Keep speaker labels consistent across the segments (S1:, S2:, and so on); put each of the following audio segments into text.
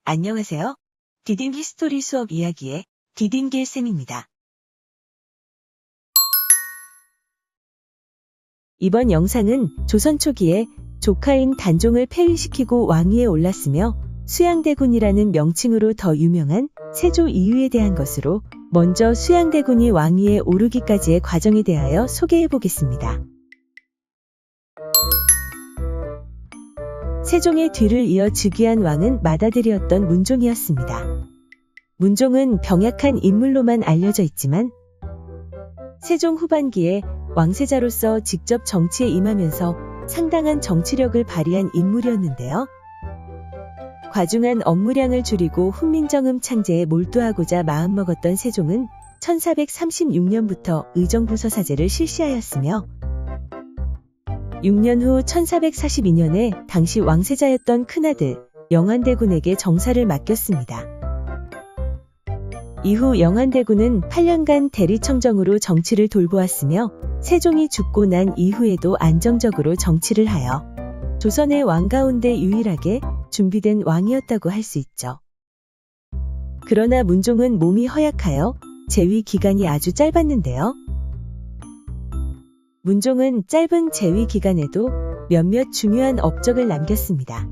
S1: 안녕하세요. 디딤 히스토리 수업 이야기의 디딤길 쌤입니다. 이번 영상은 조선 초기에 조카인 단종을 폐위시키고 왕위에 올랐으며 수양대군이라는 명칭으로 더 유명한 세조 이유에 대한 것으로 먼저 수양대군이 왕위에 오르기까지의 과정에 대하여 소개해 보겠습니다. 세종의 뒤를 이어 즉위한 왕은 맏아들이었던 문종이었습니다. 문종은 병약한 인물로만 알려져 있지만 세종 후반기에 왕세자로서 직접 정치에 임하면서 상당한 정치력을 발휘한 인물이었는데요. 과중한 업무량을 줄이고 훈민정음 창제에 몰두하고자 마음먹었던 세종은 1436년부터 의정부서사제를 실시하였으며 6년 후 1442년에 당시 왕세자였던 큰아들 영안대군에게 정사를 맡겼습니다. 이후 영안대군은 8년간 대리청정으로 정치를 돌보았으며 세종이 죽고 난 이후에도 안정적으로 정치를 하여 조선의 왕 가운데 유일하게 준비된 왕이었다고 할 수 있죠. 그러나 문종은 몸이 허약하여 재위 기간이 아주 짧았는데요. 문종은 짧은 재위 기간에도 몇몇 중요한 업적을 남겼습니다.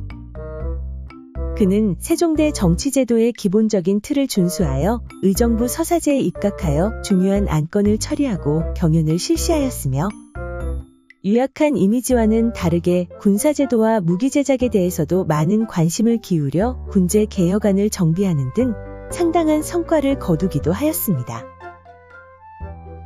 S1: 그는 세종대 정치제도의 기본적인 틀을 준수하여 의정부 서사제에 입각하여 중요한 안건을 처리하고 경연을 실시하였으며 유약한 이미지와는 다르게 군사제도와 무기제작에 대해서도 많은 관심을 기울여 군제 개혁안을 정비하는 등 상당한 성과를 거두기도 하였습니다.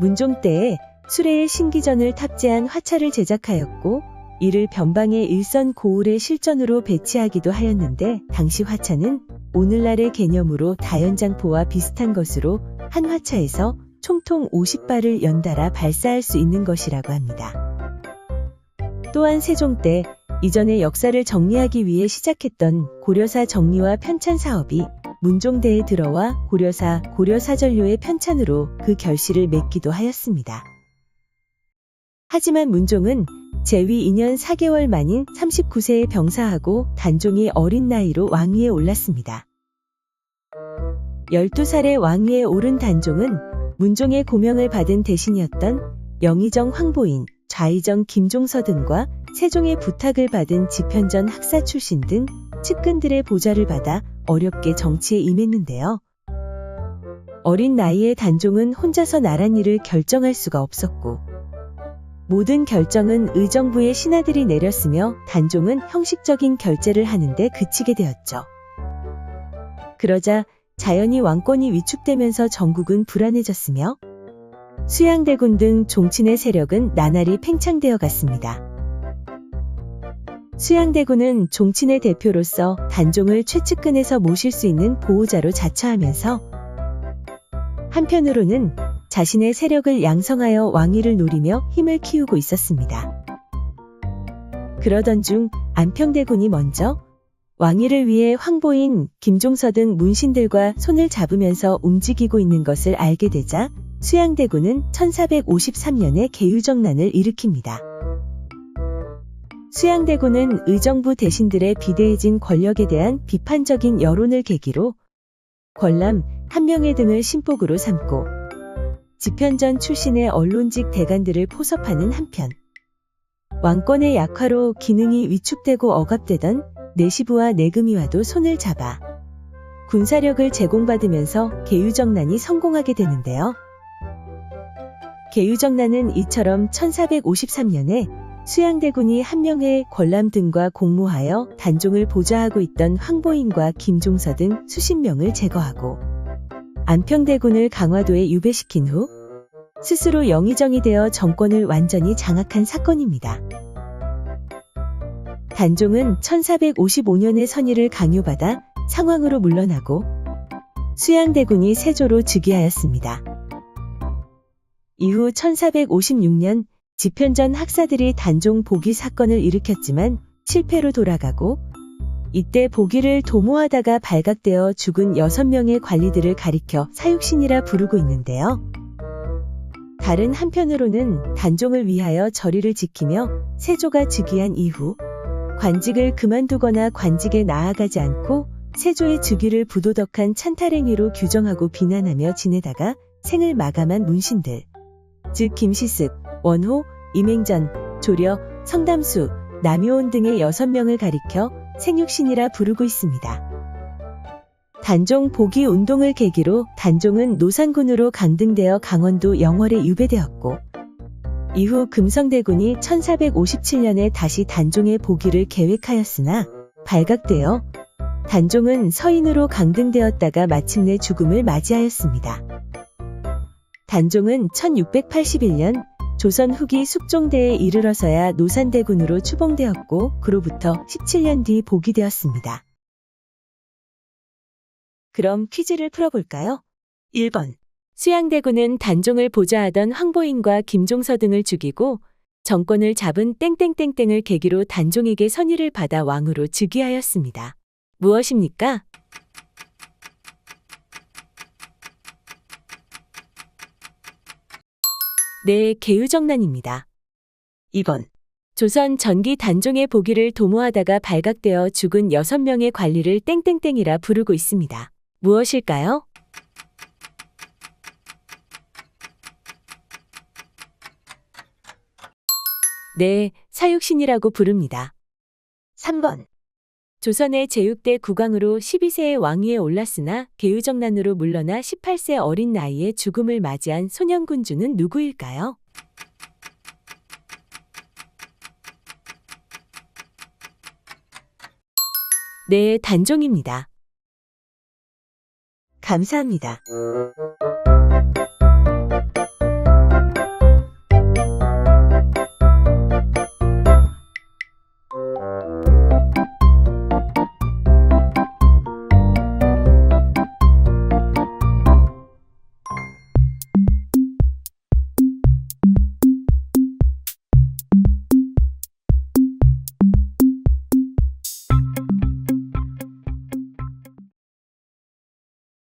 S1: 문종 때에 수레에 신기전을 탑재한 화차를 제작하였고 이를 변방의 일선 고을의 실전으로 배치하기도 하였는데 당시 화차는 오늘날의 개념으로 다연장포와 비슷한 것으로 한 화차에서 총통 50발을 연달아 발사할 수 있는 것이라고 합니다. 또한 세종 때 이전의 역사를 정리하기 위해 시작했던 고려사 정리와 편찬 사업이 문종대에 들어와 고려사, 고려사전료의 편찬으로 그 결실을 맺기도 하였습니다. 하지만 문종은 재위 2년 4개월 만인 39세에 병사하고 단종이 어린 나이로 왕위에 올랐습니다. 12살에 왕위에 오른 단종은 문종의 고명을 받은 대신이었던 영의정 황보인, 좌의정 김종서 등과 세종의 부탁을 받은 집현전 학사 출신 등 측근들의 보좌를 받아 어렵게 정치에 임했는데요. 어린 나이에 단종은 혼자서 나란 일을 결정할 수가 없었고 모든 결정은 의정부의 신하들이 내렸으며 단종은 형식적인 결재를 하는데 그치게 되었죠. 그러자 자연히 왕권이 위축되면서 전국은 불안해졌으며 수양대군 등 종친의 세력은 나날이 팽창되어 갔습니다. 수양대군은 종친의 대표로서 단종을 최측근에서 모실 수 있는 보호자로 자처하면서 한편으로는 자신의 세력을 양성하여 왕위를 노리며 힘을 키우고 있었습니다. 그러던 중 안평대군이 먼저 왕위를 위해 황보인, 김종서 등 문신들과 손을 잡으면서 움직이고 있는 것을 알게 되자 수양대군은 1453년에 계유정난을 일으킵니다. 수양대군은 의정부 대신들의 비대해진 권력에 대한 비판적인 여론을 계기로 권람, 한명회 등을 신복으로 삼고 집현전 출신의 언론직 대관들을 포섭하는 한편 왕권의 약화로 기능이 위축되고 억압되던 내시부와 내금위와도 손을 잡아 군사력을 제공받으면서 계유정난이 성공하게 되는데요. 계유정난은 이처럼 1453년에 수양대군이 한명회, 권람 등과 공모하여 단종을 보좌하고 있던 황보인과 김종서 등 수십 명을 제거하고 안평대군을 강화도에 유배시킨 후 스스로 영의정이 되어 정권을 완전히 장악한 사건입니다. 단종은 1455년에 선의를 강요받아 상황으로 물러나고 수양대군이 세조로 즉위하였습니다. 이후 1456년 집현전 학사들이 단종 복위 사건을 일으켰지만 실패로 돌아가고 이때 복위를 도모하다가 발각되어 죽은 6명의 관리들을 가리켜 사육신이라 부르고 있는데요. 다른 한편으로는 단종을 위하여 절의를 지키며 세조가 즉위한 이후 관직을 그만두거나 관직에 나아가지 않고 세조의 즉위를 부도덕한 찬탈행위로 규정하고 비난하며 지내다가 생을 마감한 문신들, 즉 김시습, 원호, 임행전, 조려, 성담수, 남효온 등의 6명을 가리켜 생육신이라 부르고 있습니다. 단종 복위 운동을 계기로 단종은 노산군으로 강등되어 강원도 영월에 유배되었고, 이후 금성대군이 1457년에 다시 단종의 복위를 계획하였으나 발각되어 단종은 서인으로 강등되었다가 마침내 죽음을 맞이하였습니다. 단종은 1681년 조선 후기 숙종대에 이르러서야 노산대군으로 추봉되었고 그로부터 17년 뒤 복위되었습니다. 그럼 퀴즈를 풀어볼까요? 1번. 수양대군은 단종을 보좌하던 황보인과 김종서 등을 죽이고 정권을 잡은 땡땡땡땡을 계기로 단종에게 선의를 받아 왕으로 즉위하였습니다. 무엇입니까? 네, 계유정난입니다. 2번. 조선 전기 단종의 복위를 도모하다가 발각되어 죽은 6명의 관리를 땡땡땡이라 부르고 있습니다. 무엇일까요? 네, 사육신이라고 부릅니다. 3번. 조선의 제6대 국왕으로 12세의 왕위에 올랐으나 계유정난으로 물러나 18세 어린 나이에 죽음을 맞이한 소년군주는 누구일까요? 네, 단종입니다. 감사합니다.